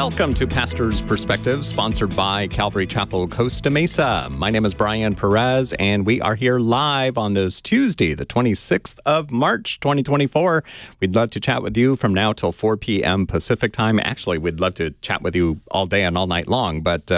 Welcome to Pastor's Perspective, sponsored by Calvary Chapel, Costa Mesa. My name is Brian Perez, and we are here live on this Tuesday, the 26th of March, 2024. We'd love to chat with you from now till 4 p.m. Pacific time. Actually, we'd love to chat with you all day and all night long, but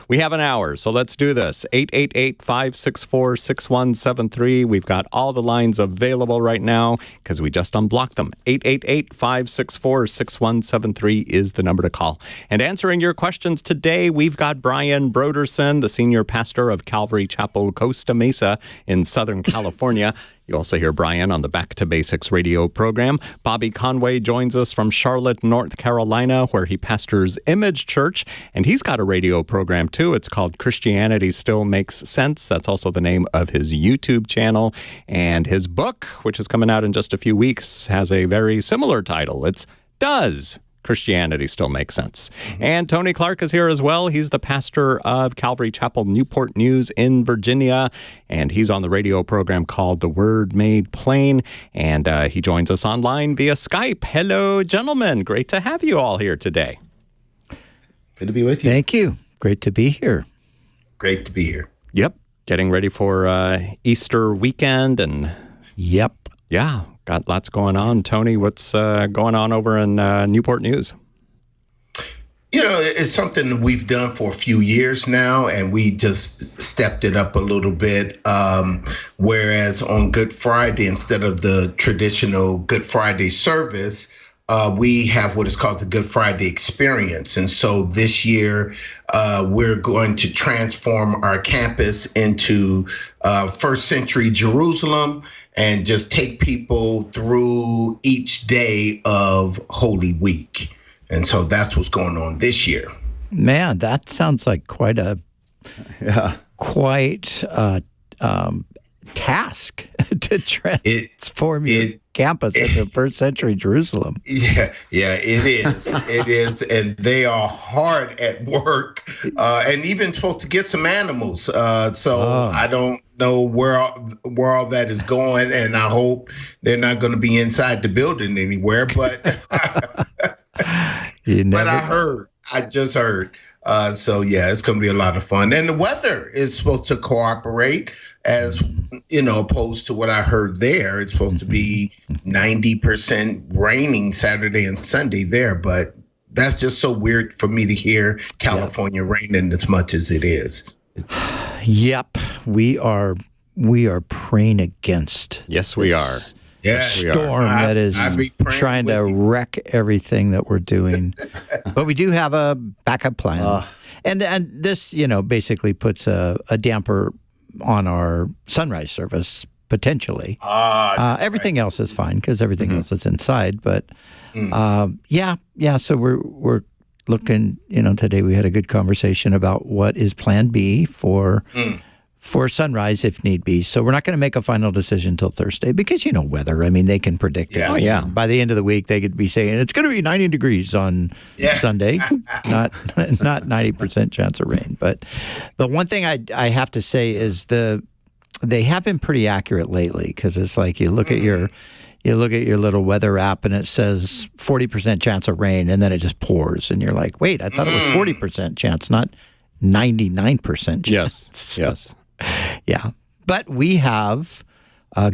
we have an hour, so let's do this. 888-564-6173. We've got all the lines available right now because we just unblocked them. 888-564-6173 is the number to call. And answering your questions today, we've got Brian Broderson, the senior pastor of Calvary Chapel, Costa Mesa in Southern California. You also hear Brian on the Back to Basics radio program. Bobby Conway joins us from Charlotte, North Carolina, where he pastors Image Church, and he's got a radio program too. It's called Christianity Still Makes Sense. That's also the name of his YouTube channel. And his book, which is coming out in just a few weeks, has a very similar title. It's Does Christianity Still Makes Sense? And Tony Clark is here as well. He's the pastor of Calvary Chapel, Newport News in Virginia, and he's on the radio program called The Word Made Plain, and he joins us online via Skype. Hello, gentlemen. Great to have you all here today. Good to be with you. Thank you. Great to be here. Great to be here. Yep. Getting ready for Easter weekend, and Yep. yeah, got lots going on. Tony, what's going on over in Newport News? You know, it's something we've done for a few years now, and we just stepped it up a little bit. Whereas on Good Friday, instead of the traditional Good Friday service, we have what is called the Good Friday Experience. And so this year, we're going to transform our campus into first century Jerusalem and just take people through each day of Holy Week. And so that's what's going on this year. Man, that sounds like quite a task to transform your campus into first century Jerusalem. Yeah, it is. It is. And they are hard at work and even supposed to get some animals. I don't know where all that is going, and I hope they're not going to be inside the building anywhere. But I just heard. So yeah, it's going to be a lot of fun. And the weather is supposed to cooperate, as you know, opposed to what I heard there. It's supposed to be 90% raining Saturday and Sunday there, but that's just so weird for me to hear California raining as much as it is. Yep, we are praying against. Yes, we are. Storm that is trying to wreck everything that we're doing. But we do have a backup plan. And this, basically puts a damper on our sunrise service, potentially. Everything else is fine because everything else is inside. But so we're looking, today we had a good conversation about what is plan B for sunrise if need be. So we're not going to make a final decision until Thursday because, weather. I mean, they can predict it. Oh, yeah. By the end of the week, they could be saying it's going to be 90 degrees on Sunday, not 90% chance of rain. But the one thing I have to say is they have been pretty accurate lately because it's like you look at your little weather app and it says 40% chance of rain and then it just pours and you're like, wait, I thought it was 40% chance, not 99% chance. Yes. Yeah. But we have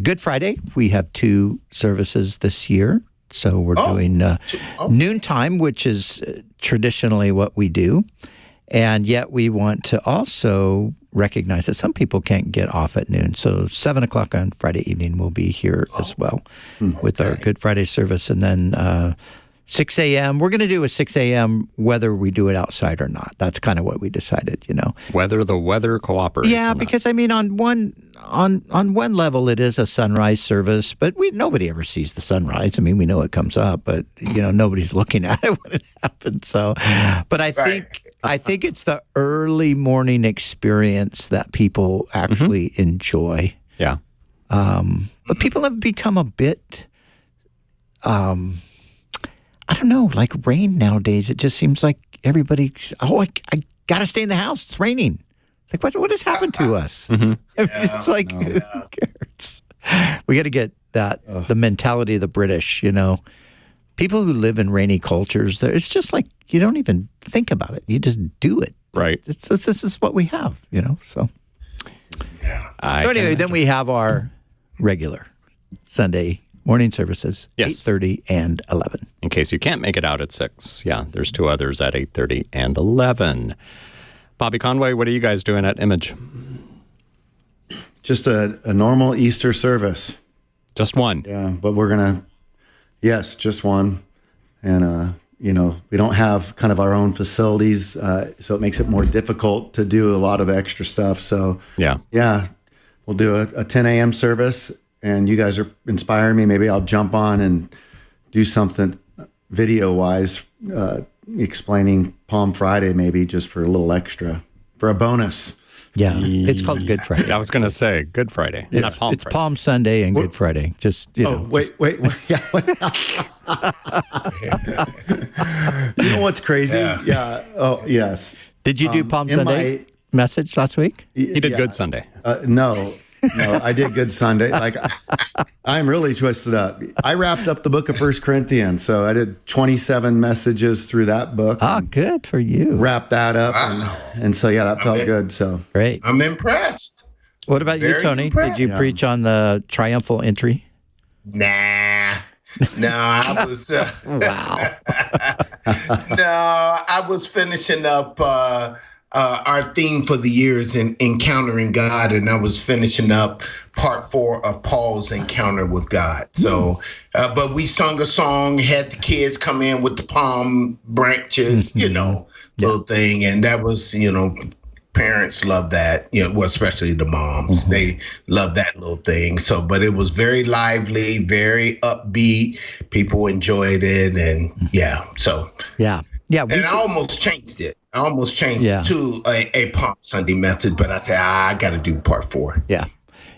Good Friday. We have 2 services this year. So we're doing noontime, which is traditionally what we do. And yet we want to also recognize that some people can't get off at noon. So 7 o'clock on Friday evening, we'll be here as well with our Good Friday service. And then 6 a.m. We're going to do a 6 a.m. whether we do it outside or not. That's kind of what we decided, Whether the weather cooperates. Yeah, because I mean, on one level, it is a sunrise service, but nobody ever sees the sunrise. I mean, we know it comes up, but nobody's looking at it when it happens. So, but I think it's the early morning experience that people actually enjoy. Yeah. But people have become a bit. I don't know, like rain nowadays. It just seems like everybody's, I got to stay in the house. It's raining. It's like, what has happened to us? It's like, who cares? We got to get that, the mentality of the British, people who live in rainy cultures, it's just like you don't even think about it. You just do it. Right. This is what we have, so. Yeah. So anyway, then we have our regular Sunday morning services, Yes. 8:30 and 11. In case you can't make it out at 6. Yeah, there's 2 others at 8:30 and 11. Bobby Conway, what are you guys doing at Image? Just a normal Easter service. Just one. Yeah, but we're going to, just one. And, we don't have kind of our own facilities, so it makes it more difficult to do a lot of the extra stuff. So, Yeah. we'll do a 10 a.m. service, and you guys are inspiring me. Maybe I'll jump on and do something video-wise, explaining Palm Friday, maybe just for a little extra, for a bonus. Yeah, it's called Good Friday. I was going to say Good Friday, not Palm It's Friday. Palm Sunday and Good Friday. Just, Wait. Yeah. You know what's crazy? Yeah. Oh, yes. Did you do Palm Sunday message last week? He did Good Sunday. No, I did Good Sunday. Like, I'm really twisted up. I wrapped up the book of 1 Corinthians, so I did 27 messages through that book. Good for you. Wrapped that up, and so that felt good. So Great. I'm impressed. What about you, Very Tony? impressed. Did you preach on the triumphal entry? Nah. No, I was. Wow. No, I was finishing up our theme for the year is in encountering God, and I was finishing up part 4 of Paul's encounter with God. So, but we sung a song, had the kids come in with the palm branches, little thing, and that was, parents love that, well, especially the moms. They love that little thing. So, but it was very lively, very upbeat. People enjoyed it, and so. Yeah. And I almost changed it. I almost changed it to a Palm Sunday message, but I said, I got to do part 4. Yeah.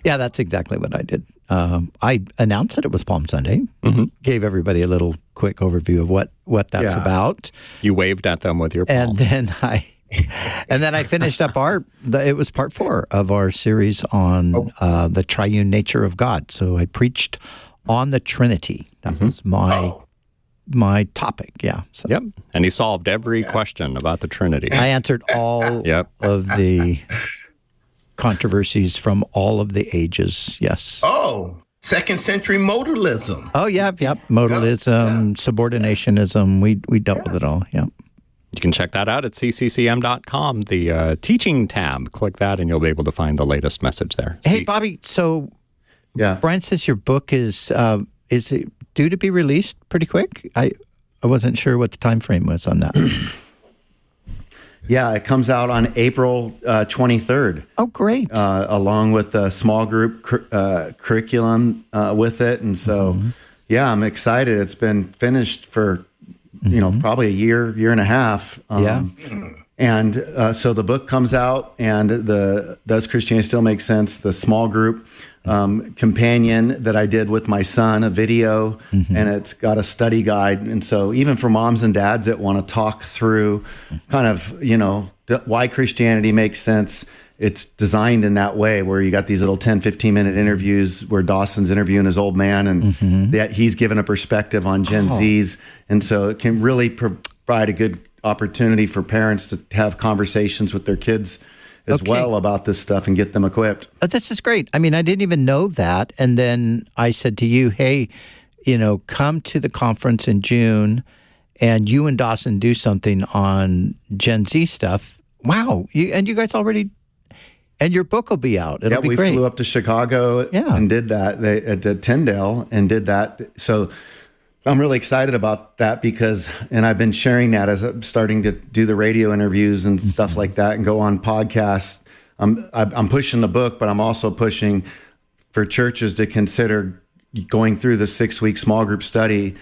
Yeah, that's exactly what I did. I announced that it was Palm Sunday, gave everybody a little quick overview of what that's about. You waved at them with your palm. And then I finished up it was part 4 of our series on the triune nature of God. So I preached on the Trinity. That was my topic. Yeah. So. Yep. And he solved every question about the Trinity. I answered all of the controversies from all of the ages. Yes. Oh, 2nd century modalism. Oh, yep. Modalism, subordinationism. We dealt with it all. Yeah. You can check that out at cccm.com, the teaching tab. Click that and you'll be able to find the latest message there. Hey, Bobby, so Brian says your book is it due to be released pretty quick? I wasn't sure what the time frame was on that. Yeah, it comes out on April 23rd. Oh, great. Along with the small group curriculum with it. And so, I'm excited. It's been finished for, probably a year and a half. And so the book comes out, and Does Christianity Still Make Sense? The small group companion that I did with my son, a video, and it's got a study guide. And so even for moms and dads that want to talk through kind of, why Christianity makes sense, it's designed in that way where you got these little 10, 15-minute interviews where Dawson's interviewing his old man, and that he's given a perspective on Gen Zs. And so it can really provide a good opportunity for parents to have conversations with their kids as well about this stuff and get them equipped. This is great. I mean, I didn't even know that. And then I said to you, hey, come to the conference in June and you and Dawson do something on Gen Z stuff. Wow. You guys already, and your book will be out. It'll be great. We flew up to Chicago and did that at Tyndale and did that. So I'm really excited about that and I've been sharing that as I'm starting to do the radio interviews and stuff like that and go on podcasts. I'm pushing the book, but I'm also pushing for churches to consider going through the 6-week small group study,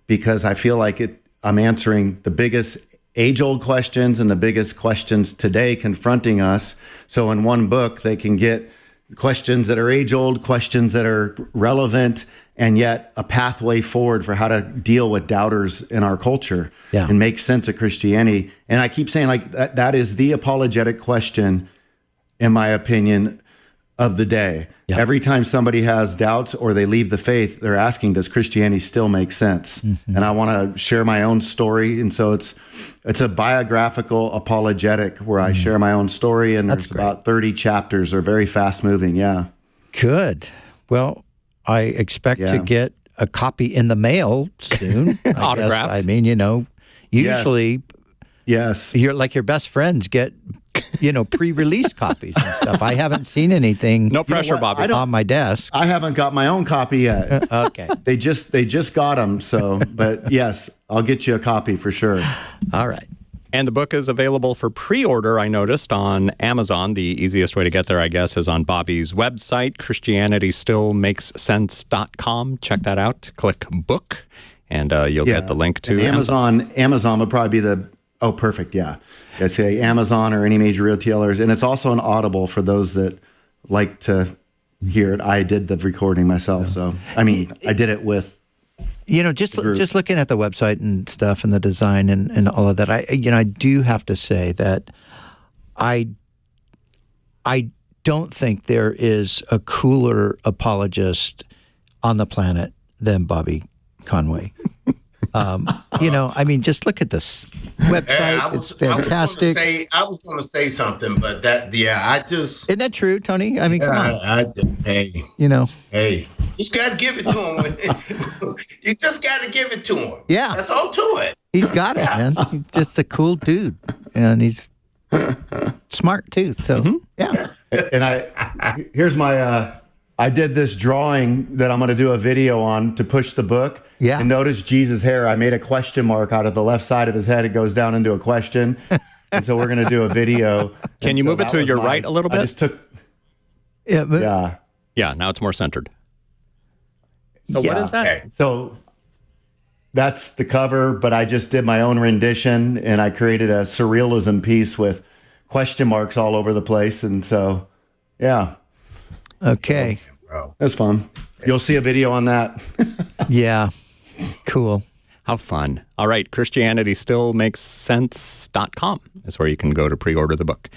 because I feel like I'm answering the biggest age-old questions and the biggest questions today confronting us. So in one book, they can get questions that are age-old, questions that are relevant, and yet a pathway forward for how to deal with doubters in our culture and make sense of Christianity. And I keep saying that is the apologetic question, in my opinion, of the day. Yeah. Every time somebody has doubts or they leave the faith, they're asking, does Christianity still make sense? Mm-hmm. And I want to share my own story. And so it's a biographical apologetic where I share my own story, and there's about 30 chapters. They're very fast moving. Yeah. Good. Well, I expect to get a copy in the mail soon. Autographed. I mean, usually Yes. you're like your best friends get, pre-release copies and stuff. I haven't seen anything. No pressure, Bobby. On my desk. I haven't got my own copy yet. Okay. They just got them. So, but yes, I'll get you a copy for sure. All right. And the book is available for pre-order, I noticed, on Amazon. The easiest way to get there, I guess, is on Bobby's website, ChristianityStillMakesSense.com. Check that out. Click book, and you'll get the link to Amazon. Amazon would probably be the... Oh, perfect. Yeah. I say Amazon or any major retailers. And it's also an Audible for those that like to hear it. I did the recording myself. So, I mean, I did it with... just looking at the website and stuff and the design and all of that, I do have to say that I don't think there is a cooler apologist on the planet than Bobby Conway. Just look at this website. It's fantastic. I was going to say something, but Isn't that true, Tony? I mean, come on. Hey, just got to give it to him. You just got to give it to him. Yeah. That's all to it. He's got it, man. He's just a cool dude. And he's smart, too. So, yeah. And here's my... I did this drawing that I'm going to do a video on to push the book. Yeah. And notice Jesus' hair. I made a question mark out of the left side of his head. It goes down into a question. And so we're going to do a video. Can you move it to your right a little bit? I just took... Yeah. Yeah, now it's more centered. So what is that? Okay. So that's the cover, but I just did my own rendition, and I created a surrealism piece with question marks all over the place. And so, yeah. Okay. That's fun. You'll see a video on that. Yeah. Cool. How fun. All right, ChristianityStillMakesSense.com is where you can go to pre-order the book.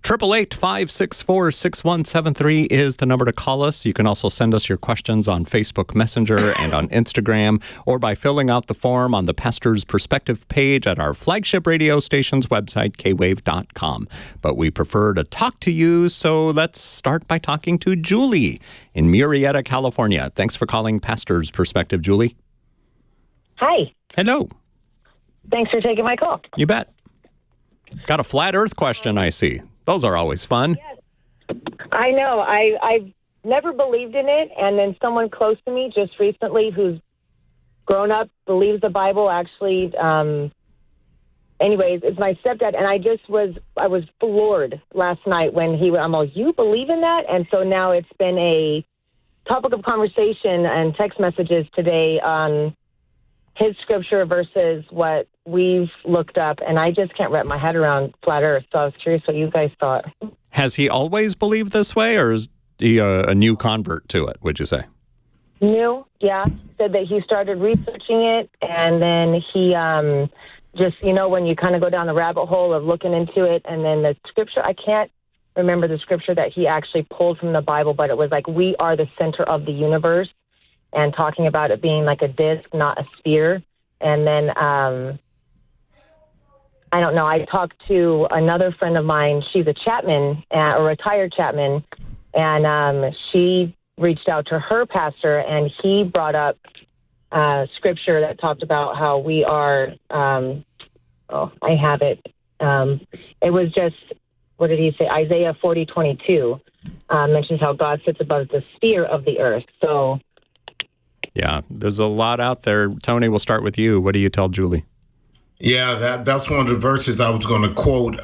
888-564-6173 is the number to call us. You can also send us your questions on Facebook Messenger and on Instagram, or by filling out the form on the Pastor's Perspective page at our flagship radio station's website, KWVE.com. But we prefer to talk to you, so let's start by talking to Julie in Murrieta, California. Thanks for calling Pastor's Perspective, Julie. Hi. Hello. Thanks for taking my call. You bet. Got a flat earth question, I see. Those are always fun. Yes. I know. I've never believed in it, and then someone close to me just recently who's grown up, believes the Bible, actually, anyways, it's my stepdad, and I was floored last night when I'm like, you believe in that? And so now it's been a topic of conversation and text messages today on his scripture versus what we've looked up, and I just can't wrap my head around flat earth, so I was curious what you guys thought. Has he always believed this way, or is he a new convert to it, would you say? New, yeah. Said that he started researching it, and then he just, when you kind of go down the rabbit hole of looking into it, and then the scripture, I can't remember the scripture that he actually pulled from the Bible, but it was like, we are the center of the universe, and talking about it being like a disc, not a sphere. And then, I don't know, I talked to another friend of mine. She's a Chapman, a retired Chapman, and she reached out to her pastor, and he brought up scripture that talked about how we are, I have it. It was just, what did he say? Isaiah 40:22 mentions how God sits above the sphere of the earth. So, yeah, there's a lot out there. Tony, we'll start with you. What do you tell Julie? Yeah, that's one of the verses I was going to quote.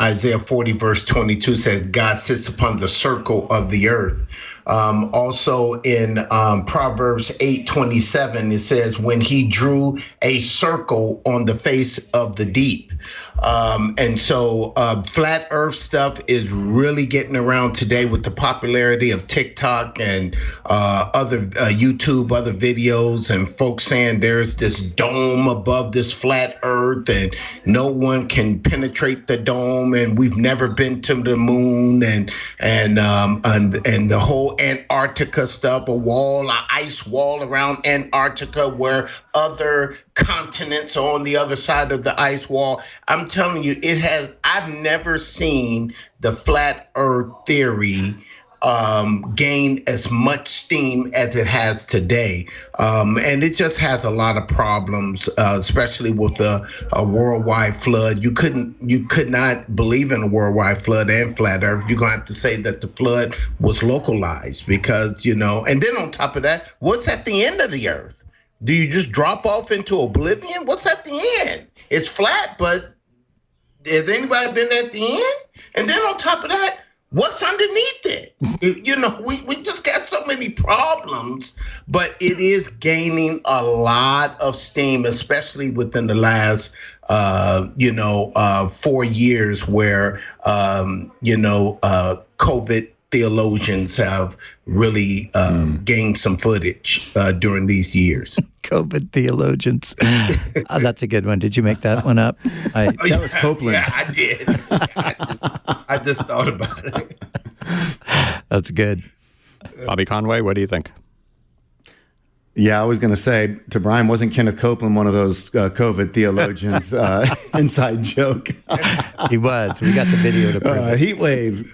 Isaiah 40, verse 22 said, God sits upon the circle of the earth. Also in Proverbs 8:27, it says, when he drew a circle on the face of the deep. And so flat earth stuff is really getting around today with the popularity of TikTok and other YouTube, other videos, and folks saying there's this dome above this flat earth and no one can penetrate the dome, and we've never been to the moon, and the whole Antarctica stuff, an ice wall around Antarctica where other continents are on the other side of the ice wall. I'm telling you, I've never seen the flat earth theory gain as much steam as it has today. And it just has a lot of problems, especially with a worldwide flood. You could not believe in a worldwide flood and flat earth. You're going to have to say that the flood was localized because, and then on top of that, what's at the end of the earth? Do you just drop off into oblivion? What's at the end? It's flat, but has anybody been at the end? And then on top of that, what's underneath it? We just got so many problems, but it is gaining a lot of steam, especially within the last, 4 years where, COVID theologians have really gained some footage during these years. COVID theologians. That's a good one. Did you make that one up? That was Copeland. Yeah, I did. I just thought about it. That's good. Bobby Conway, what do you think? Yeah, I was going to say to Brian, wasn't Kenneth Copeland one of those COVID theologians? Inside joke. He was. We got the video to prove it. Heat wave.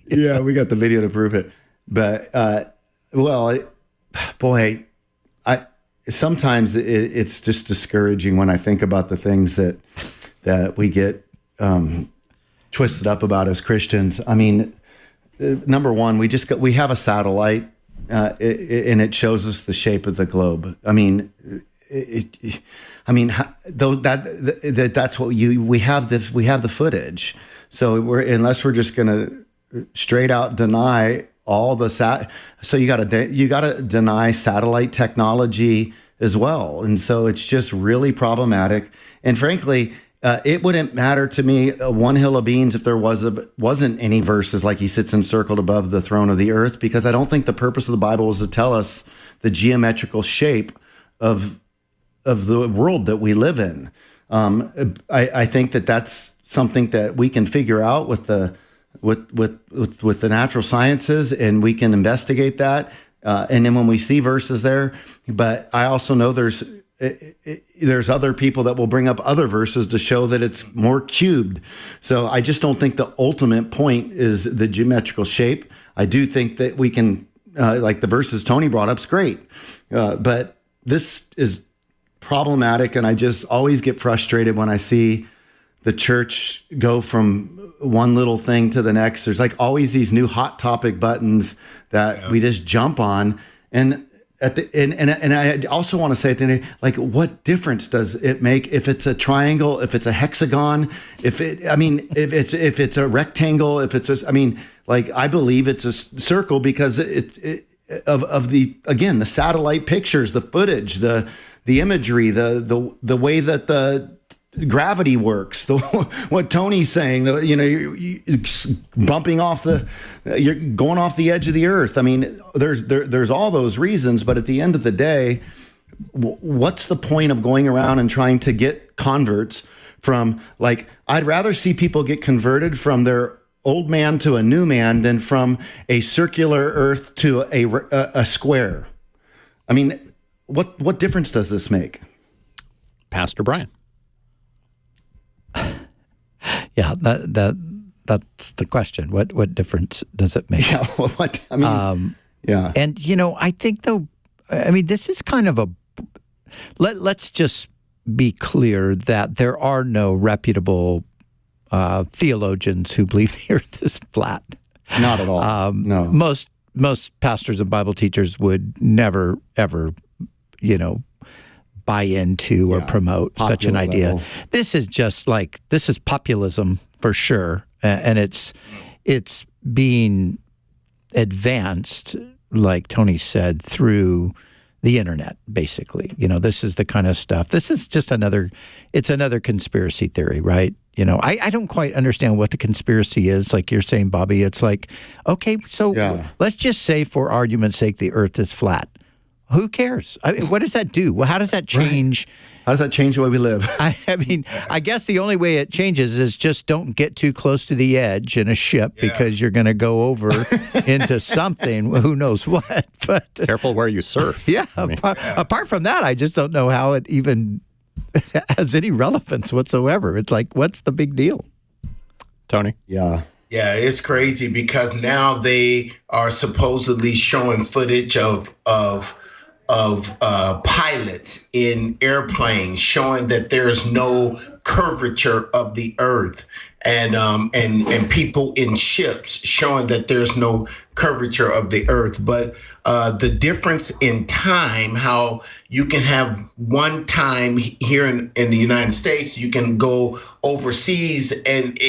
Yeah, we got the video to prove it. But, sometimes it's just discouraging when I think about the things that we get twisted up about as Christians. I mean, number one, we have a satellite. And it shows us the shape of the globe. I mean, that's what we have the footage. So unless we're just going to straight out deny all the so you got to deny satellite technology as well. And so it's just really problematic. And frankly, it wouldn't matter to me one hill of beans if there wasn't any verses like he sits encircled above the throne of the earth, because I don't think the purpose of the Bible is to tell us the geometrical shape of the world that we live in. I think that's something that we can figure out with the natural sciences, and we can investigate that. And then when we see verses there, but I also know there's other people that will bring up other verses to show that it's more cubed. So I just don't think the ultimate point is the geometrical shape. I do think that we can, like the verses Tony brought up, is great. But this is problematic, and I just always get frustrated when I see the church go from one little thing to the next. There's like always these new hot topic buttons that we just jump on. And I also want to say at the end, like, what difference does it make if it's a triangle, if it's a hexagon, if it's a rectangle, if it's just, I believe it's a circle because of the satellite pictures, the footage, the imagery, the way that the gravity works, what Tony's saying, you're bumping off you're going off the edge of the earth. I mean, there's all those reasons, but at the end of the day, what's the point of going around and trying to get converts from, like, I'd rather see people get converted from their old man to a new man than from a circular earth to a square. I mean, what difference does this make? Pastor Brian. Yeah, that's the question. What difference does it make? Yeah, yeah. And I think though, this is kind of let's just be clear that there are no reputable theologians who believe the earth is flat. Not at all. No. Most pastors and Bible teachers would never ever, buy into or promote such an idea. Level. This is populism for sure, and it's being advanced, like Tony said, through the internet, basically. This is the kind of stuff. This is just another conspiracy theory, right? I don't quite understand what the conspiracy is. Like you're saying, Bobby, it's like, okay, so let's just say for argument's sake, the earth is flat. Who cares? What does that do? Well, how does that change? Right. How does that change the way we live? I guess the only way it changes is just don't get too close to the edge in a ship because you're going to go over into something, who knows what. But careful where you surf. Yeah. Apart from that, I just don't know how it even has any relevance whatsoever. It's like, what's the big deal? Tony? Yeah, it's crazy because now they are supposedly showing footage of pilots in airplanes showing that there's no curvature of the earth, and people in ships showing that there's no curvature of the earth. But the difference in time, how you can have one time here in the United States, you can go overseas and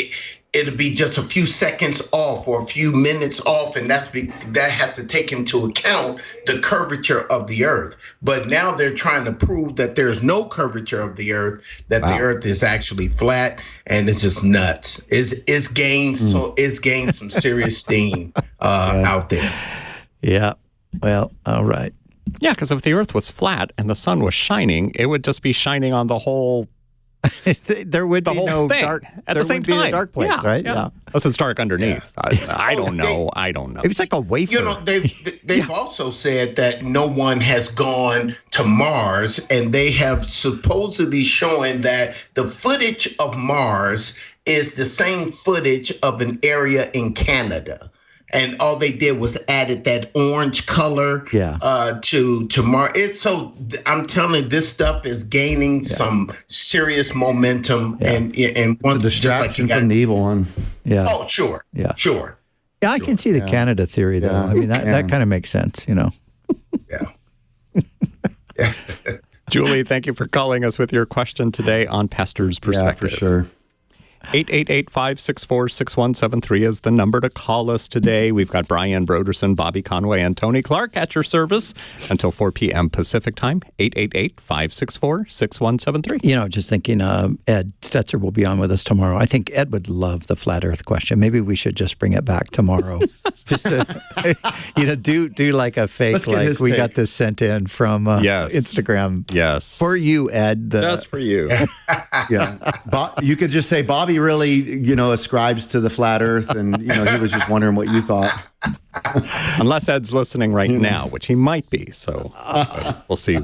it'll be just a few seconds off or a few minutes off, and that has to take into account the curvature of the earth. But now they're trying to prove that there's no curvature of the earth, that the earth is actually flat, and it's just nuts. It's gained some serious steam out there. Yeah. Well, all right. Yeah, because if the earth was flat and the sun was shining, it would just be shining on the whole. There would be no thing dark at the same time. A dark place, right? Yeah. Unless it's dark underneath. Yeah. I don't know. It was like a wafer. They've also said that no one has gone to Mars, and they have supposedly shown that the footage of Mars is the same footage of an area in Canada. And all they did was added that orange color to Mars. So I'm telling you, this stuff is gaining some serious momentum, and one distraction from the evil one. Yeah. Oh, sure. Yeah. Sure. Yeah, I can see the Canada theory, though. I mean, that kind of makes sense, Yeah. Julie, thank you for calling us with your question today on Pastor's Perspective. Yeah, for sure. 888-564-6173 is the number to call us today. We've got Brian Broderson, Bobby Conway, and Tony Clark at your service until 4 p.m. Pacific time. 888-564-6173. Just thinking Ed Stetzer will be on with us tomorrow. I think Ed would love the flat earth question. Maybe we should just bring it back tomorrow. Just to, do like a fake, like we got this sent in from Instagram. Yes. For you, Ed. Just for you. Yeah. You could just say, Bobby really, ascribes to the flat earth, and, he was just wondering what you thought. Unless Ed's listening right now, which he might be. So we'll see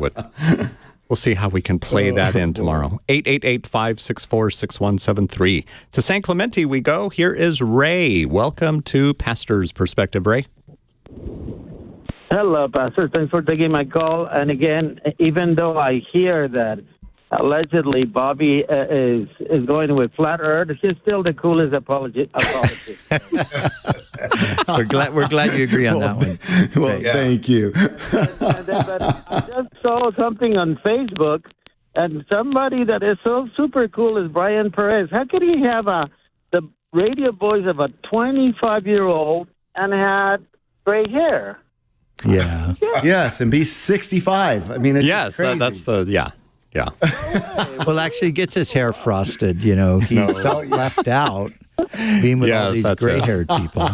how we can play that in tomorrow. 888-564-6173. To San Clemente we go. Here is Ray. Welcome to Pastor's Perspective, Ray. Hello, Pastor. Thanks for taking my call. And again, even though I hear that allegedly Bobby is going with flat earth, he's still the coolest apologist. We're glad you agree on that one. Well, thank you. But I just saw something on Facebook, and somebody that is so super cool is Brian Perez. How could he have the radio voice of a 25-year-old and had gray hair? Yeah. Yes, and be 65. I mean, it's crazy. That's the Yeah. Well, actually, he gets his hair frosted. He felt left out being with all these gray-haired people.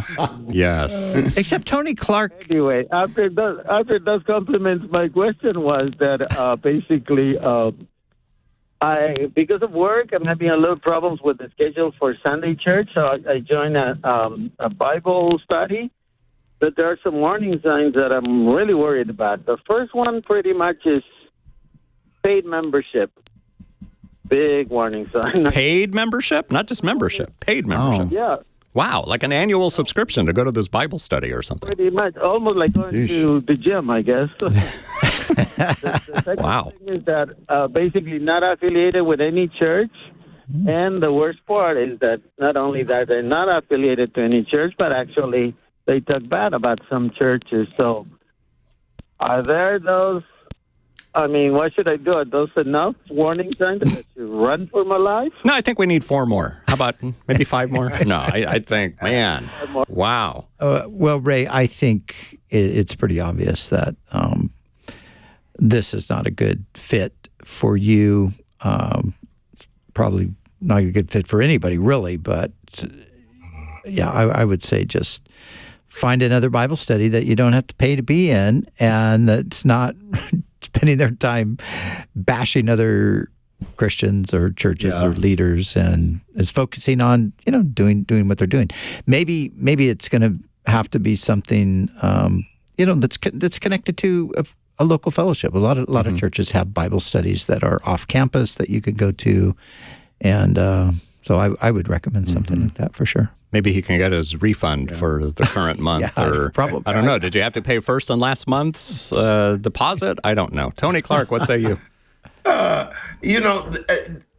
Yes. Except Tony Clark. Anyway, after those compliments, my question was that basically, because of work, I'm having a little problems with the schedule for Sunday church. So I joined a Bible study. But there are some warning signs that I'm really worried about. The first one pretty much is paid membership. Big warning sign. Paid membership? Not just membership. Paid membership. Oh. Yeah. Wow, like an annual subscription to go to this Bible study or something. Pretty much. Almost like going to the gym, I guess. The second thing is that basically not affiliated with any church. And the worst part is that not only that they're not affiliated to any church, but actually they talk bad about some churches. So are there those I mean, what should I do? Are those enough warning signs that I should run for my life? No, I think we need 4 more. How about maybe 5 more? No, I think, man, wow. Well, Ray, I think it's pretty obvious that this is not a good fit for you. Probably not a good fit for anybody, really. But yeah, I would say just find another Bible study that you don't have to pay to be in, and that's not spending their time bashing other Christians or churches or leaders, and is focusing on doing what they're doing. Maybe it's going to have to be something that's connected to a local fellowship. A lot of churches have Bible studies that are off campus that you could go to, and so I would recommend something like that for sure. Maybe he can get his refund for the current month, or probably. I don't know. Did you have to pay first and last month's deposit? I don't know. Tony Clark, what say you?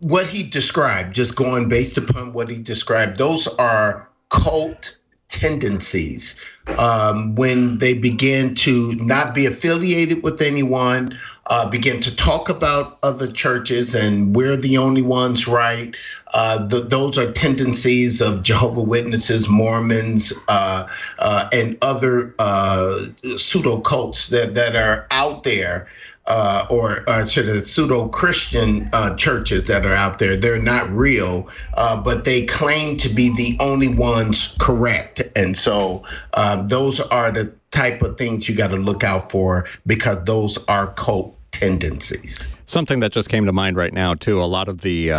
What he described, just going based upon what he described, those are cult tendencies. When they begin to not be affiliated with anyone, begin to talk about other churches and we're the only ones right. Those are tendencies of Jehovah's Witnesses, Mormons, and other pseudo cults that are out there. Or pseudo-Christian churches that are out there. They're not real, but they claim to be the only ones correct. And so those are the type of things you got to look out for, because those are cult tendencies. Something that just came to mind right now, too, a lot of the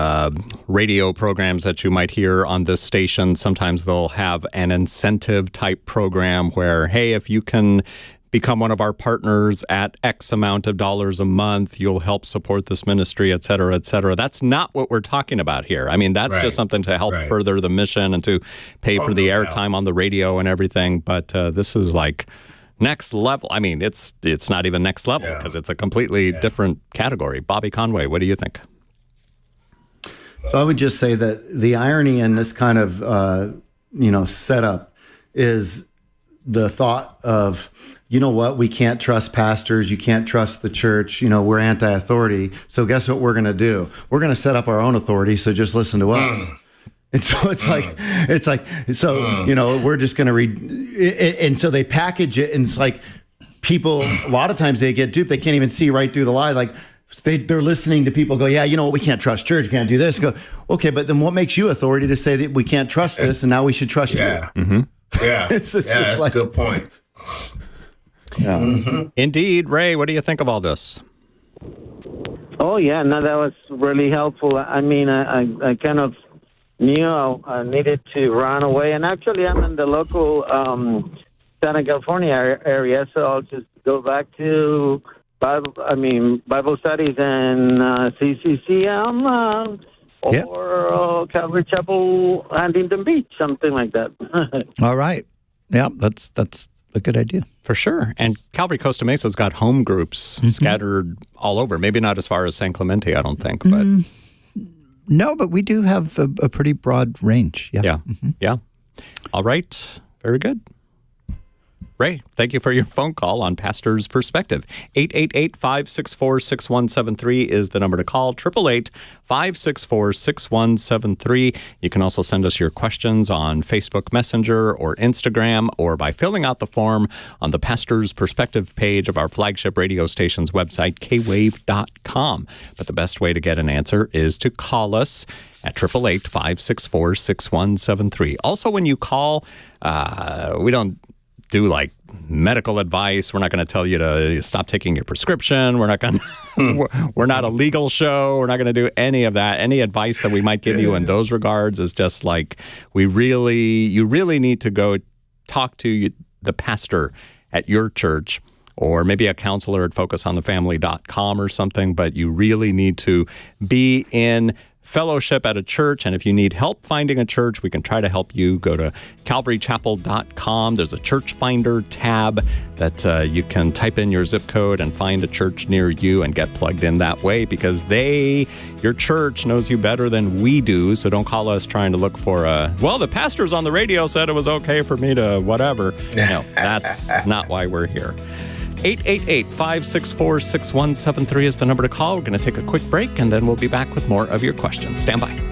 radio programs that you might hear on this station, sometimes they'll have an incentive-type program where, hey, if you can become one of our partners at X amount of dollars a month, you'll help support this ministry, et cetera, et cetera. That's not what we're talking about here. I mean, that's just something to help further the mission and to pay for the airtime on the radio and everything. But this is like next level. I mean, it's not even next level because it's a completely different category. Bobby Conway, what do you think? So I would just say that the irony in this kind of setup is the thought of, you know what, we can't trust pastors, you can't trust the church, we're anti-authority, so guess what we're going to do? We're going to set up our own authority, so just listen to us. And so we're just going to read, and so they package it, and it's like people, a lot of times they get duped, they can't even see right through the lie, like they're listening to people go, yeah, you know what, we can't trust church, you can't do this. Go, okay, but then what makes you authority to say that we can't trust this, and now we should trust you? Mm-hmm. Yeah, that's a good point. Yeah. Mm-hmm. Indeed. Ray, what do you think of all this? Oh, yeah, no, that was really helpful. I mean, I kind of knew I needed to run away. And actually, I'm in the local Southern California area, so I'll just go back to Bible studies and CCCM or Calvary Chapel, Huntington Beach, something like that. All right. Yeah, that's a good idea. For sure. And Calvary Costa Mesa's got home groups scattered all over. Maybe not as far as San Clemente, I don't think. But no, but we do have a pretty broad range. Yeah. Yeah. Yeah. All right. Very good. Ray, thank you for your phone call on Pastor's Perspective. 888-564-6173 is the number to call. 888-564-6173. You can also send us your questions on Facebook Messenger or Instagram, or by filling out the form on the Pastor's Perspective page of our flagship radio station's website, KWVE.com. But the best way to get an answer is to call us at 888-564-6173. Also, when you call, we don't do like medical advice. We're not going to tell you to stop taking your prescription. We're not going to, we're not a legal show. We're not going to do any of that. Any advice that we might give you in those regards is just like, you really need to go talk to the pastor at your church, or maybe a counselor at focusonthefamily.com or something, but you really need to be in fellowship at a church. And if you need help finding a church, we can try to help you. Go to calvarychapel.com. There's a church finder tab that you can type in your zip code and find a church near you and get plugged in that way, because your church knows you better than we do. So don't call us trying to look for the pastors on the radio said it was okay for me to whatever. No, that's not why we're here. 888-564-6173 is the number to call. We're going to take a quick break, and then we'll be back with more of your questions. Stand by.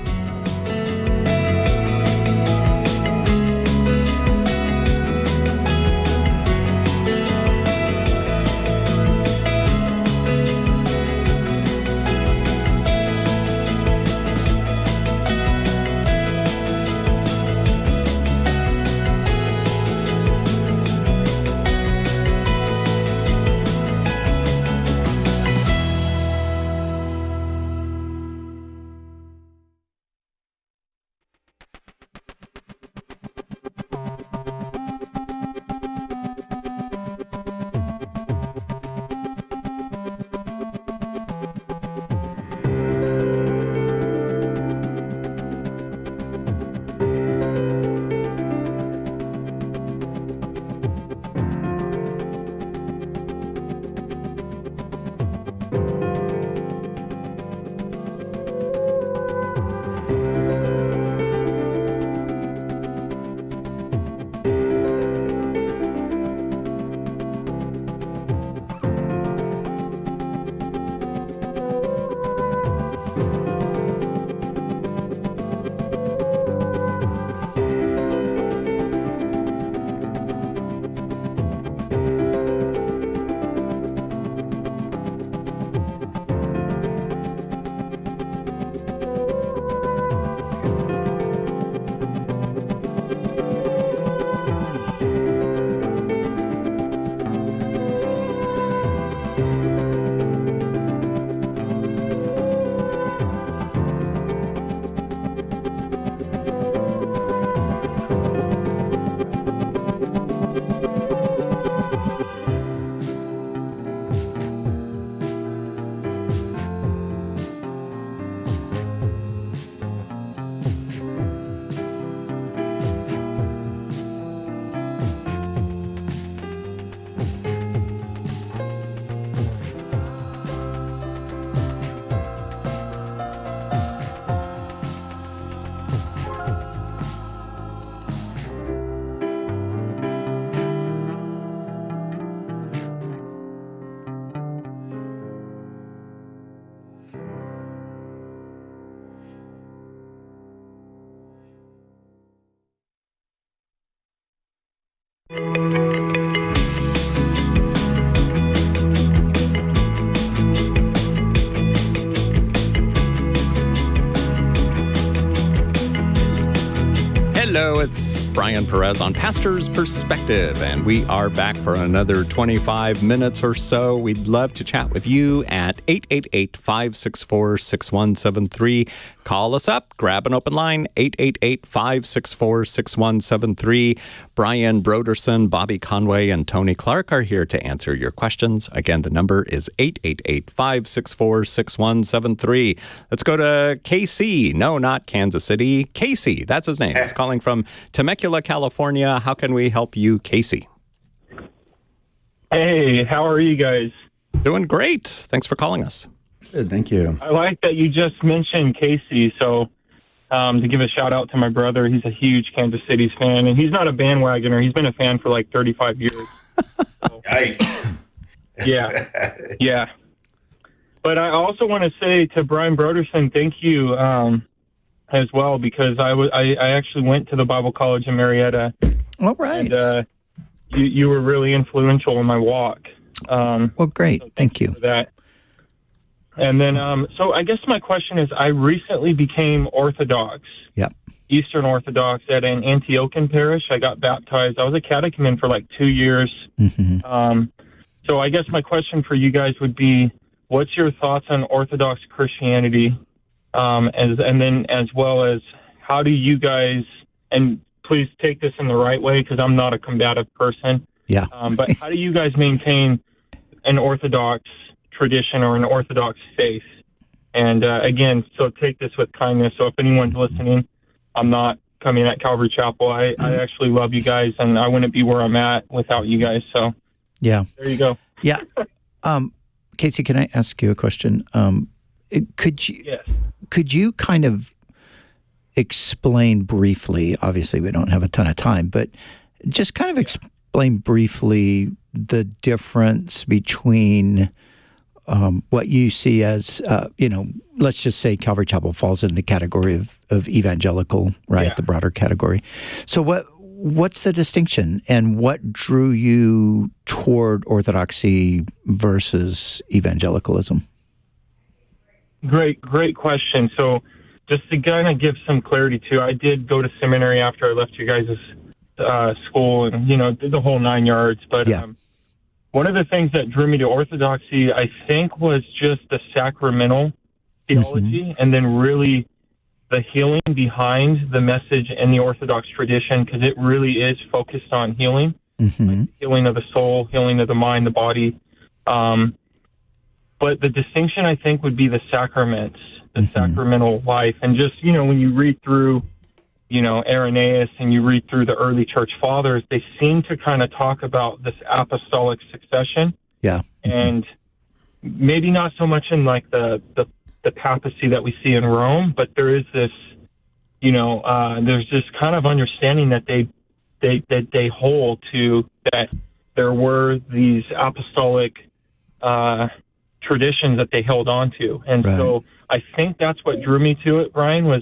Hello, it's Brian Perez on Pastor's Perspective, and we are back for another 25 minutes or so. We'd love to chat with you at 888-564-6173. Call us up, grab an open line, 888-564-6173. Brian Broderson, Bobby Conway, and Tony Clark are here to answer your questions. Again, the number is 888-564-6173. Let's go to KC. No, not Kansas City. Casey, that's his name. He's calling from Temecula, California. How can we help you, Casey? Hey, how are you guys? Doing great. Thanks for calling us. Good, thank you. I like that you just mentioned Casey. So to give a shout out to my brother, he's a huge Kansas City fan, and he's not a bandwagoner. He's been a fan for like 35 years. So, yeah. But I also want to say to Brian Broderson, thank you as well, because I actually went to the Bible College in Marietta. All right. And you were really influential in my walk. Well, great. So thank you for that. And then, so I guess my question is, I recently became Orthodox. Yep. Eastern Orthodox at an Antiochian parish. I got baptized. I was a catechumen for like 2 years. Mm-hmm. So I guess my question for you guys would be, what's your thoughts on Orthodox Christianity? And then as well as, how do you guys, and please take this in the right way because I'm not a combative person. Yeah. But how do you guys maintain an Orthodox tradition or an Orthodox faith? And again, so take this with kindness. So if anyone's listening, I'm not coming at Calvary Chapel. I actually love you guys, and I wouldn't be where I'm at without you guys. So yeah, there you go. Yeah. Casey, can I ask you a question? Could you kind of explain briefly, obviously we don't have a ton of time, but just kind of explain briefly the difference between what you see as, let's just say Calvary Chapel falls in the category of evangelical, right? Yeah. The broader category. So what's the distinction, and what drew you toward orthodoxy versus evangelicalism? Great question. So just to kind of give some clarity too, I did go to seminary after I left you guys' school and, did the whole 9 yards. But one of the things that drew me to orthodoxy, I think, was just the sacramental theology, and then really the healing behind the message in the Orthodox tradition, because it really is focused on healing, like healing of the soul, healing of the mind, the body. But the distinction, I think, would be the sacraments, the sacramental life. And just, when you read through, Irenaeus and you read through the early church fathers, they seem to kind of talk about this apostolic succession. Yeah. And maybe not so much in like the papacy that we see in Rome, but there is this, there's this kind of understanding that they hold to, that there were these apostolic traditions that they held on to. And so I think that's what drew me to it, Brian, was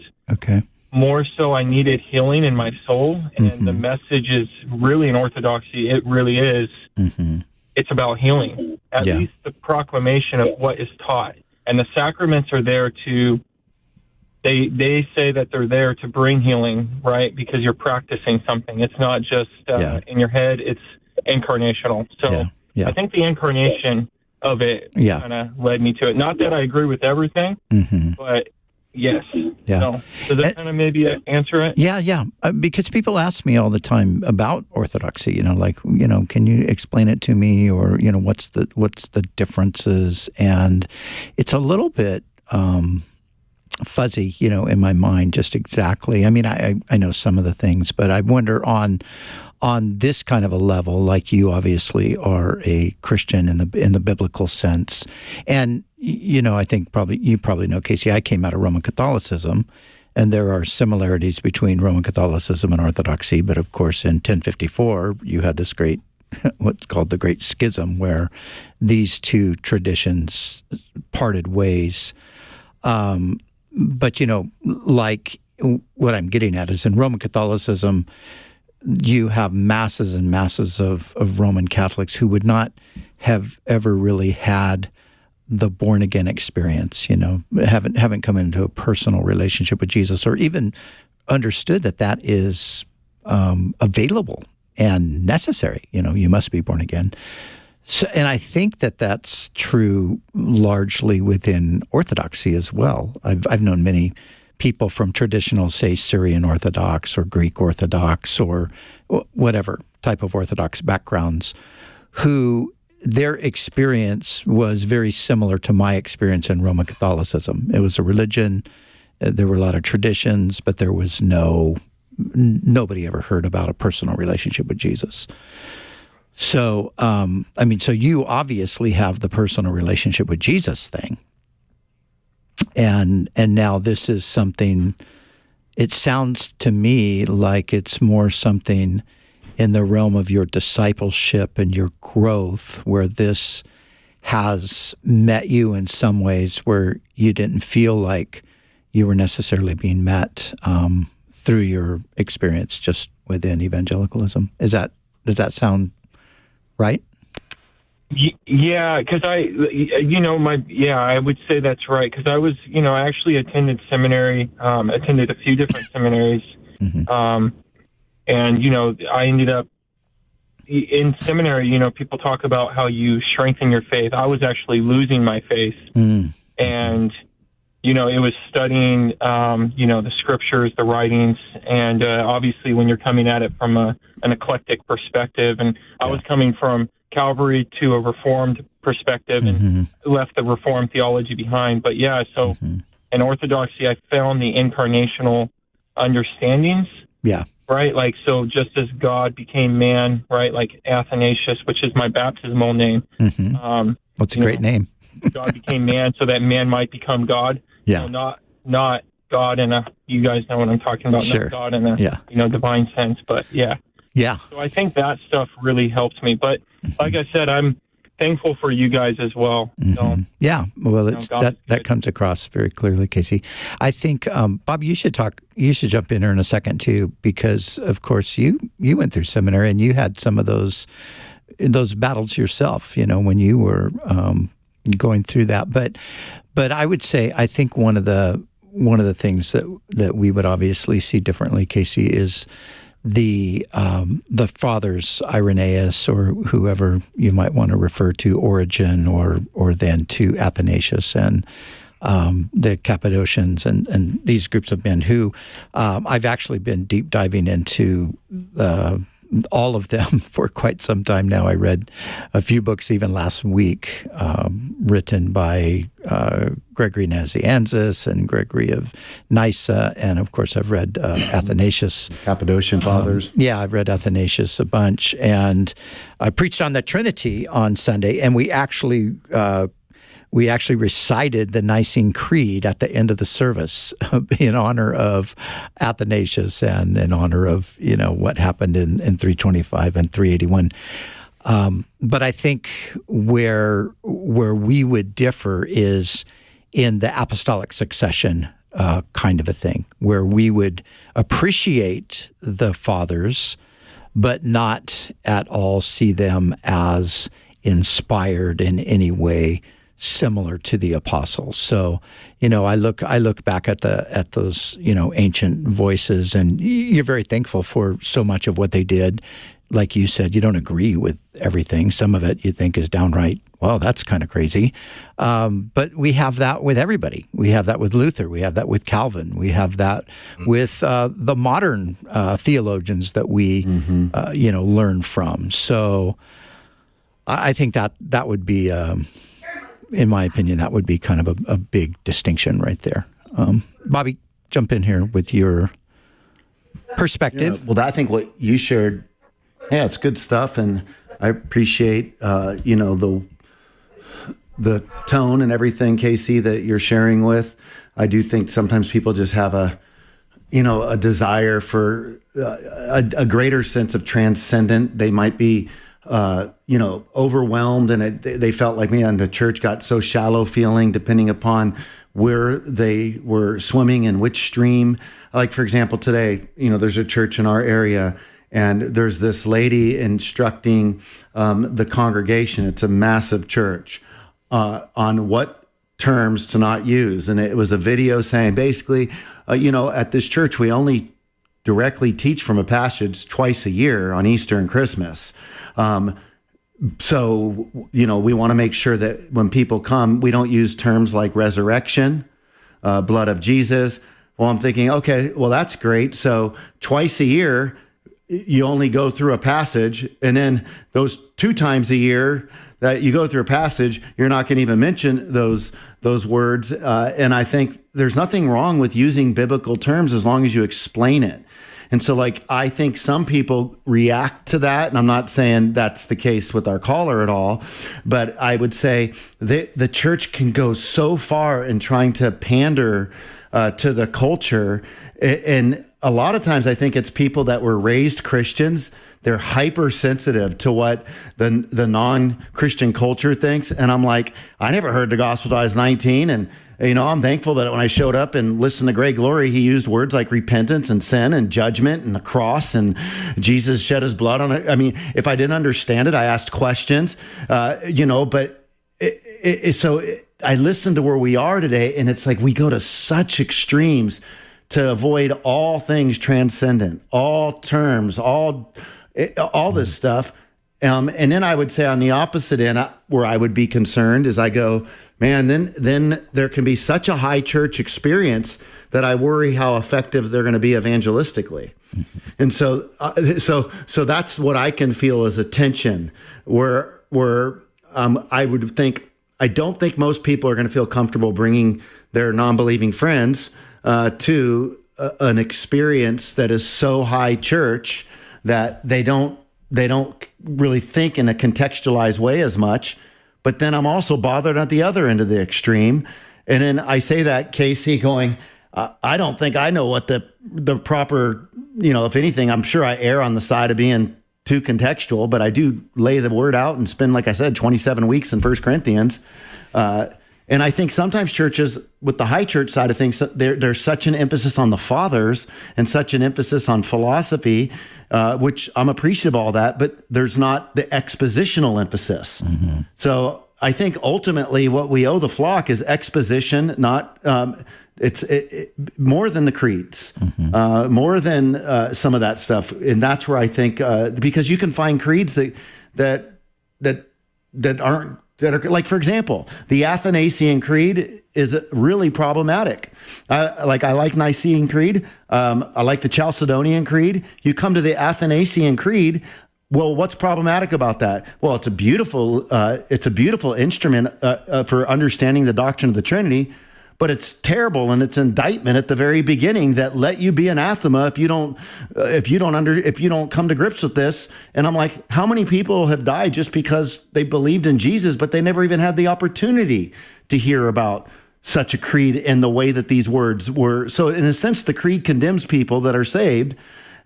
more so I needed healing in my soul. And the message is really in orthodoxy, it really is, it's about healing, at least the proclamation of what is taught. And the sacraments are there they say that they're there to bring healing, right? Because you're practicing something. It's not just in your head, it's incarnational. So I think the incarnation of it kind of led me to it. Not that I agree with everything, but yes. So, does that kind of maybe answer it? Yeah. Because people ask me all the time about orthodoxy, can you explain it to me, or, what's the differences? And it's a little bit fuzzy, in my mind, just exactly. I mean, I know some of the things, but I wonder on this kind of a level, like you obviously are a Christian in the biblical sense. And, I think you probably know, Casey, I came out of Roman Catholicism, and there are similarities between Roman Catholicism and Orthodoxy. But of course, in 1054, you had this great, what's called the Great Schism, where these two traditions parted ways. But, like what I'm getting at is in Roman Catholicism, you have masses and masses of Roman Catholics who would not have ever really had the born-again experience, haven't come into a personal relationship with Jesus, or even understood that is available and necessary. You must be born again. So, and I think that's true largely within Orthodoxy as well. I've known many people from traditional, say, Syrian Orthodox or Greek Orthodox or whatever type of Orthodox backgrounds, who their experience was very similar to my experience in Roman Catholicism. It was a religion. There were a lot of traditions, but there was nobody ever heard about a personal relationship with Jesus. So, so you obviously have the personal relationship with Jesus thing. And now this is something, it sounds to me like it's more something in the realm of your discipleship and your growth, where this has met you in some ways where you didn't feel like you were necessarily being met through your experience just within evangelicalism. Does that sound right? Yeah, because I would say that's right. Because I was, I actually attended seminary, attended a few different seminaries. And, I ended up in seminary, people talk about how you strengthen your faith. I was actually losing my faith. And, it was studying, the scriptures, the writings, and obviously when you're coming at it from an eclectic perspective, and I was coming from Calvary to a Reformed perspective and left the Reformed theology behind. But so in Orthodoxy, I found the incarnational understandings. Yeah. Right? Like, so just as God became man, right? Like Athanasius, which is my baptismal name. That's a great name. God became man so that man might become God. Yeah. Not God in a, you guys know what I'm talking about, Sure. not God in a, divine sense, but yeah. Yeah. So I think that stuff really helps me. But like I said, I'm thankful for you guys as well. So, yeah. Well, that comes across very clearly, Casey. I think, Bob, you should jump in here in a second too, because of course you went through seminary and you had some of those battles yourself, when you were going through that. But I would say, I think one of the things that we would obviously see differently, Casey, is the fathers, Irenaeus, or whoever you might want to refer to, Origen, or then to Athanasius and the Cappadocians and these groups of men who I've actually been deep diving into all of them for quite some time now. I read a few books even last week written by Gregory Nazianzus and Gregory of Nyssa, and of course I've read Athanasius. Cappadocian fathers. Yeah, I've read Athanasius a bunch, and I preached on the Trinity on Sunday, and we actually recited the Nicene Creed at the end of the service in honor of Athanasius and in honor of, what happened in 325 and 381. But I think where we would differ is in the apostolic succession kind of a thing, where we would appreciate the fathers, but not at all see them as inspired in any way similar to the apostles. So, I look back at those, ancient voices, and you're very thankful for so much of what they did. Like you said, you don't agree with everything. Some of it you think is downright, well, that's kind of crazy. But we have that with everybody. We have that with Luther. We have that with Calvin. We have that with the modern theologians that we, learn from. So I think that would be... in my opinion, that would be kind of a big distinction right there. Bobby, jump in here with your perspective. Yeah, well, I think what you shared, it's good stuff, and I appreciate the tone and everything, Casey, that you're sharing with. I do think sometimes people just have a desire for a greater sense of transcendent. They might be overwhelmed, and they felt like, man, the church got so shallow feeling, depending upon where they were swimming and which stream. Like, for example, today, there's a church in our area, and there's this lady instructing the congregation. It's a massive church on what terms to not use. And it was a video saying, basically, at this church, we only directly teach from a passage twice a year on Easter and Christmas. So, we want to make sure that when people come, we don't use terms like resurrection, blood of Jesus. Well, I'm thinking, okay, well, that's great. So twice a year, you only go through a passage, and then those 2 times a year that you go through a passage, you're not going to even mention those words. And I think there's nothing wrong with using biblical terms as long as you explain it. And so, I think some people react to that, and I'm not saying that's the case with our caller at all, but I would say the church can go so far in trying to pander to the culture. And a lot of times I think it's people that were raised Christians. They're hypersensitive to what the non-Christian culture thinks. And I'm like, I never heard the gospel till I was 19. And, I'm thankful that when I showed up and listened to Greg Laurie, he used words like repentance and sin and judgment and the cross, and Jesus shed his blood on it. I mean, if I didn't understand it, I asked questions, but I listened to where we are today, and it's like we go to such extremes to avoid all things transcendent, all terms, all this stuff. And then I would say on the opposite end, where I would be concerned is I go, man, then there can be such a high church experience that I worry how effective they're going to be evangelistically. And so that's what I can feel as a tension where I would think, I don't think most people are going to feel comfortable bringing their non-believing friends to an experience that is so high church that they don't really think in a contextualized way as much. But then I'm also bothered at the other end of the extreme. And then I say that, Casey, going, I don't think I know what the proper if anything, I'm sure I err on the side of being too contextual, but I do lay the word out and spend, like I said, 27 weeks in 1 Corinthians. And I think sometimes churches, with the high church side of things, there's such an emphasis on the fathers and such an emphasis on philosophy, which I'm appreciative of all that, but there's not the expositional emphasis. Mm-hmm. So I think ultimately what we owe the flock is exposition, not it's more than the creeds, mm-hmm. More than some of that stuff. And that's where I think, because you can find creeds that aren't, that are, like, for example, the Athanasian Creed is really problematic. I like Nicene Creed. I like the Chalcedonian Creed. You come to the Athanasian Creed. Well, what's problematic about that? Well, it's a beautiful instrument for understanding the doctrine of the Trinity, but it's terrible in its indictment at the very beginning that let you be anathema if you don't come to grips with this. And I'm like, how many people have died just because they believed in Jesus, but they never even had the opportunity to hear about such a creed in the way that these words were? So in a sense, the creed condemns people that are saved.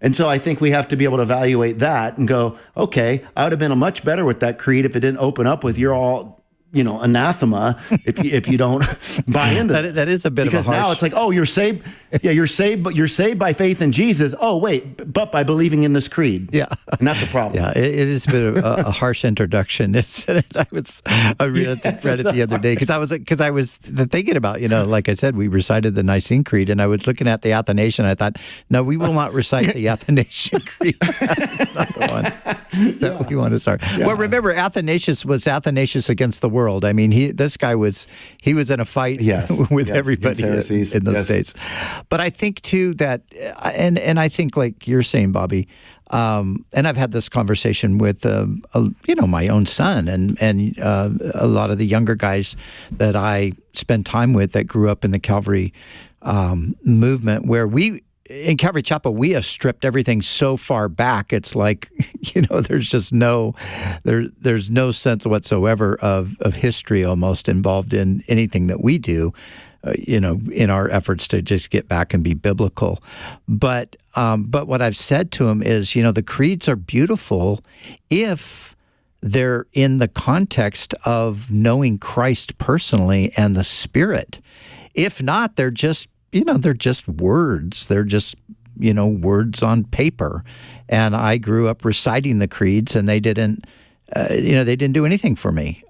And so I think we have to be able to evaluate that and go, okay, I would have been much better with that creed if it didn't open up with "you're all, anathema," if you don't buy into that. That is a bit because of a harsh... now it's like, oh, you're saved. Yeah, you're saved, but you're saved by faith in Jesus. Oh, wait, but by believing in this creed. Yeah, and that's a problem. Yeah, it is a bit of a harsh introduction. I read it the other day because I was thinking about, like I said, we recited the Nicene Creed, and I was looking at the Athanasian. I thought, no, we will not recite the Athanasian Creed. That's not the one that we want to start. Yeah. Well, remember, Athanasius was Athanasius against the world. I mean, this guy was in a fight with everybody in those days. But I think too that, and I think like you're saying, Bobby, and I've had this conversation with my own son and a lot of the younger guys that I spend time with that grew up in the Calvary movement, where in Calvary Chapel, we have stripped everything so far back. It's like, there's just there's no sense whatsoever of history almost involved in anything that we do, in our efforts to just get back and be biblical. But what I've said to him is, the creeds are beautiful if they're in the context of knowing Christ personally and the Spirit. If not, they're just words. They're just, words on paper. And I grew up reciting the creeds, and they didn't do anything for me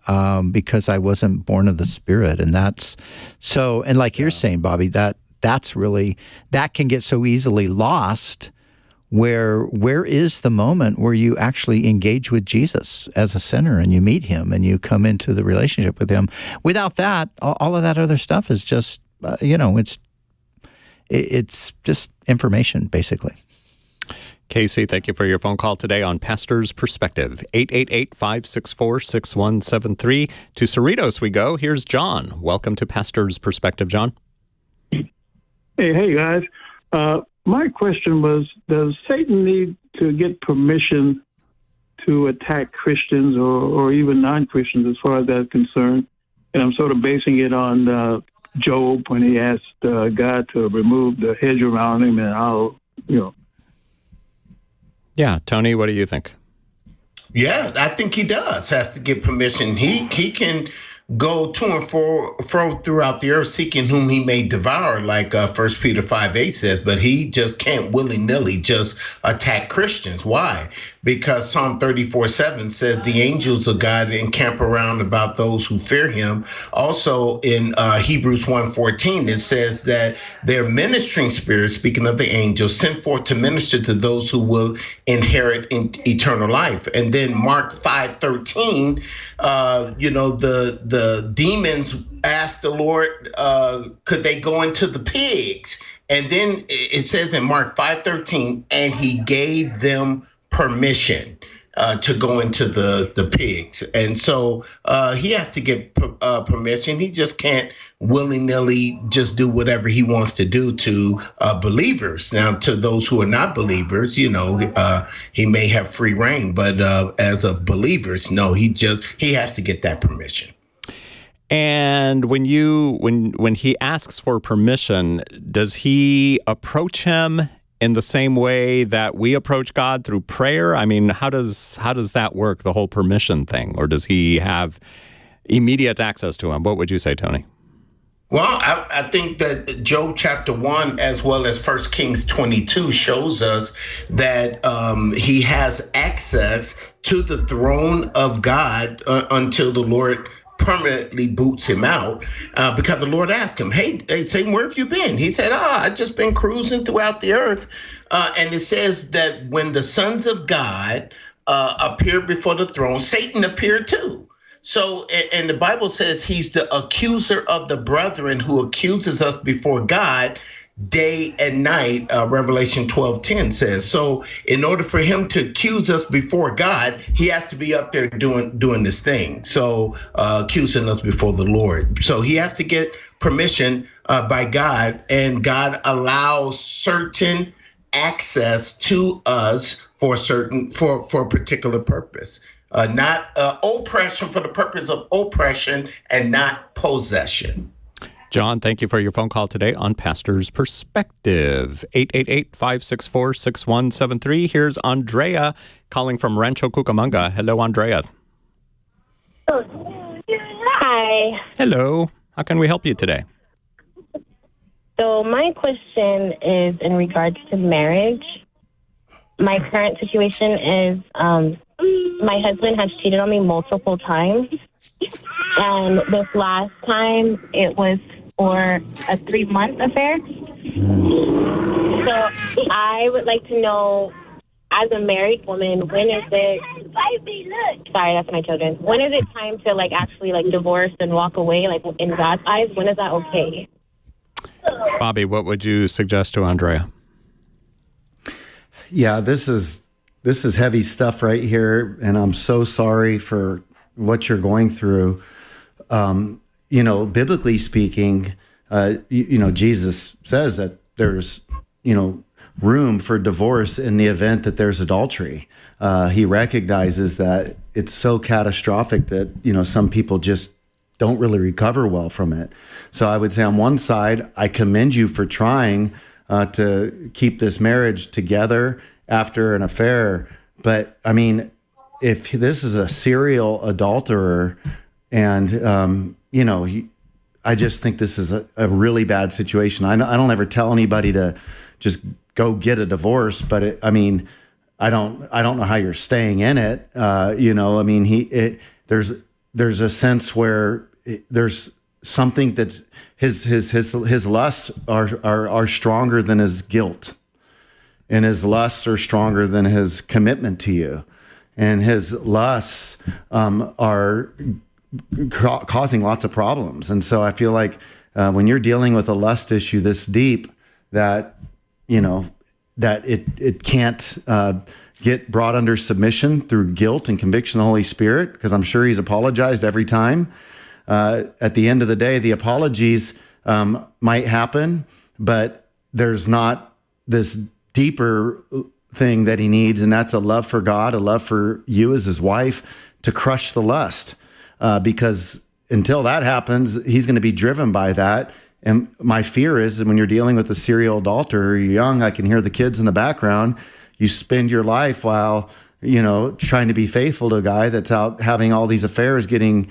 because I wasn't born of the Spirit. And that's so, and like you're saying, Bobby, that's really, that can get so easily lost. Where is the moment where you actually engage with Jesus as a sinner and you meet him and you come into the relationship with him? Without that, all of that other stuff is just, it's just information, basically. Casey, thank you for your phone call today on Pastor's Perspective. 888-564-6173. To Cerritos we go. Here's John. Welcome to Pastor's Perspective, John. Hey, guys. My question was, does Satan need to get permission to attack Christians or even non-Christians as far as that's concerned? And I'm sort of basing it on Job when he asked God to remove the hedge around him, and Yeah, Tony, what do you think? Yeah, I think he has to get permission. He can go to and fro throughout the earth, seeking whom he may devour, like 1 Peter 5:8 says, but he just can't willy-nilly just attack Christians. Why? Because Psalm 34:7 says the angels of God encamp around about those who fear him. Also in Hebrews 1:14, it says that their ministering spirits, speaking of the angels, sent forth to minister to those who will inherit eternal life. And then Mark 5:13, the demons asked the Lord, could they go into the pigs? And then it says in Mark 5:13, and he gave them permission to go into the pigs. And so he has to get permission. He just can't willy-nilly just do whatever he wants to do to believers. Now, to those who are not believers, he may have free reign, but as of believers, no, he has to get that permission. And when he asks for permission, does he approach him in the same way that we approach God through prayer? I mean, how does that work, the whole permission thing? Or does he have immediate access to him? What would you say, Tony? Well, I think that Job chapter 1 as well as 1 Kings 22 shows us that he has access to the throne of God until the Lord permanently boots him out, because the Lord asked him, hey, Satan, where have you been? He said, I've just been cruising throughout the earth. And it says that when the sons of God appeared before the throne, Satan appeared too. So, and the Bible says he's the accuser of the brethren who accuses us before God day and night, Revelation 12:10 says. So in order for him to accuse us before God, he has to be up there doing this thing. So accusing us before the Lord. So he has to get permission by God, and God allows certain access to us for a particular purpose. Not oppression, for the purpose of oppression and not possession. John, thank you for your phone call today on Pastor's Perspective. 888-564-6173. Here's Andrea calling from Rancho Cucamonga. Hello, Andrea. Hi. Hello. How can we help you today? So my question is in regards to marriage. My current situation is my husband has cheated on me multiple times. And this last time, it was for a 3-month affair. So I would like to know, as a married woman, when is it... Sorry, that's my children. When is it time to, actually, divorce and walk away, in God's eyes? When is that okay? Bobby, what would you suggest to Andrea? Yeah, this is heavy stuff right here, and I'm so sorry for what you're going through. Biblically speaking, Jesus says that there's, room for divorce in the event that there's adultery. He recognizes that it's so catastrophic that, some people just don't really recover well from it. So I would say on one side, I commend you for trying to keep this marriage together after an affair. But I mean, if this is a serial adulterer and, I just think this is a really bad situation. I don't ever tell anybody to just go get a divorce, but I don't know how you're staying in it. There's a sense where there's something that his lusts are stronger than his guilt, and his lusts are stronger than his commitment to you, and his lusts are causing lots of problems. And so I feel like when you're dealing with a lust issue this deep, that that it can't get brought under submission through guilt and conviction of the Holy Spirit, because I'm sure he's apologized every time. At the end of the day, the apologies might happen, but there's not this deeper thing that he needs, and that's a love for God, a love for you as his wife, to crush the lust. Because until that happens, he's going to be driven by that. And my fear is that when you're dealing with a serial adulterer, you're young, I can hear the kids in the background, you spend your life while, trying to be faithful to a guy that's out having all these affairs, getting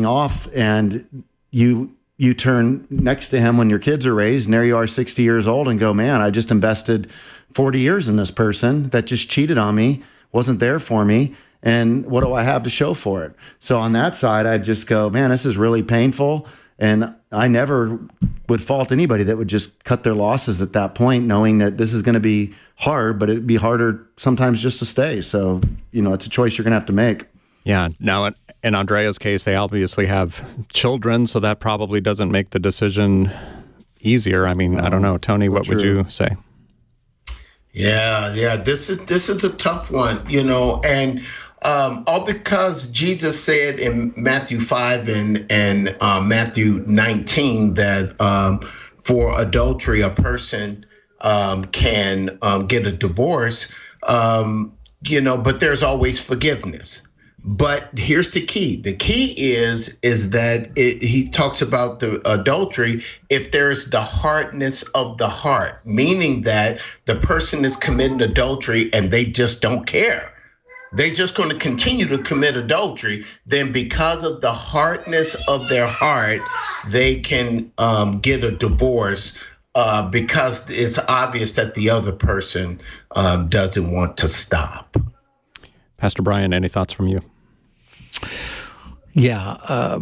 off, and you turn next to him when your kids are raised, and there you are 60 years old, and go, man, I just invested 40 years in this person that just cheated on me, wasn't there for me, and what do I have to show for it? So on that side, I'd just go, man, this is really painful. And I never would fault anybody that would just cut their losses at that point, knowing that this is going to be hard, but it'd be harder sometimes just to stay. So, it's a choice you're going to have to make. Yeah. Now, in Andrea's case, they obviously have children, so that probably doesn't make the decision easier. I mean, I don't know. Tony, what would you say? Yeah. This is a tough one, and all because Jesus said in Matthew 5 and Matthew 19 that for adultery a person can get a divorce, but there's always forgiveness. But here's the key. The key is that he talks about the adultery if there's the hardness of the heart, meaning that the person is committing adultery and they just don't care. They're just going to continue to commit adultery. Then because of the hardness of their heart, they can get a divorce because it's obvious that the other person doesn't want to stop. Pastor Brian, any thoughts from you? Yeah,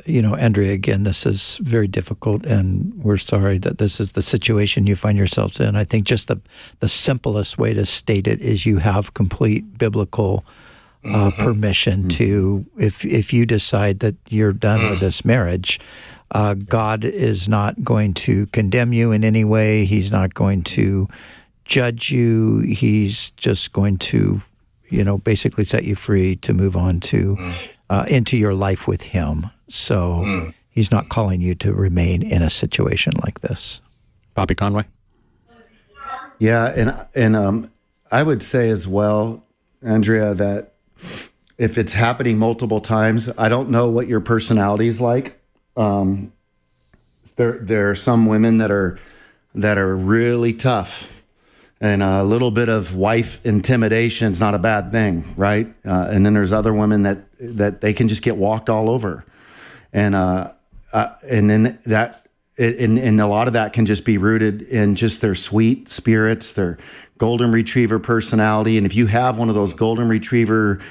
Andrea, again, this is very difficult, and we're sorry that this is the situation you find yourselves in. I think just the simplest way to state it is you have complete biblical permission to, if you decide that you're done with this marriage, God is not going to condemn you in any way. He's not going to judge you. He's just going to, basically set you free to move on to into your life with Him. So He's not calling you to remain in a situation like this. Bobby Conway? Yeah, and I would say as well, Andrea, that if it's happening multiple times, I don't know what your personality is like. There are some women that are really tough. And a little bit of wife intimidation is not a bad thing, right? And then there's other women that they can just get walked all over, and then that, and a lot of that can just be rooted in just their sweet spirits, their golden retriever personality. And if you have one of those golden retriever,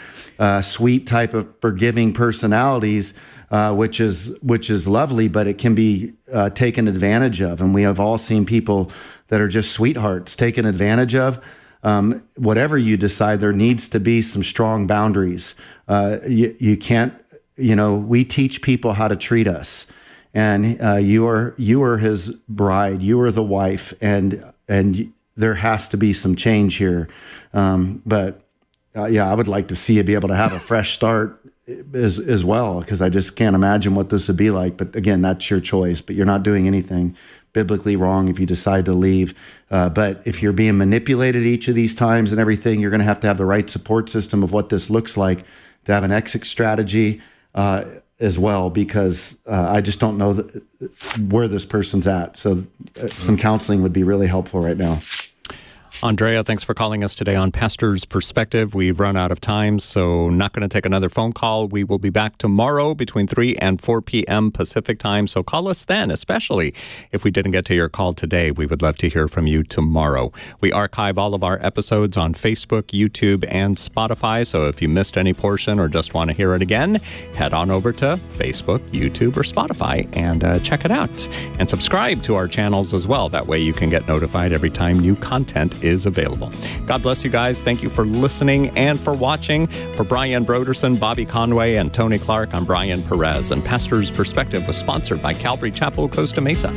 sweet type of forgiving personalities, which is lovely, but it can be taken advantage of, and we have all seen people that are just sweethearts taken advantage of. Whatever you decide, there needs to be some strong boundaries. You can't, we teach people how to treat us, and you are His bride, you are the wife, and there has to be some change here. But I would like to see you be able to have a fresh start as well, because I just can't imagine what this would be like. But again, that's your choice, but you're not doing anything biblically wrong if you decide to leave. But if you're being manipulated each of these times and everything, you're going to have the right support system of what this looks like to have an exit strategy as well, because I just don't know where this person's at. So some counseling would be really helpful right now. Andrea, thanks for calling us today on Pastor's Perspective. We've run out of time, so not going to take another phone call. We will be back tomorrow between 3 and 4 p.m. Pacific time, so call us then, especially if we didn't get to your call today. We would love to hear from you tomorrow. We archive all of our episodes on Facebook, YouTube, and Spotify, so if you missed any portion or just want to hear it again, head on over to Facebook, YouTube, or Spotify and check it out. And subscribe to our channels as well. That way you can get notified every time new content is available. God bless you guys. Thank you for listening and for watching. For Brian Broderson, Bobby Conway, and Tony Clark, I'm Brian Perez. And Pastor's Perspective was sponsored by Calvary Chapel, Costa Mesa.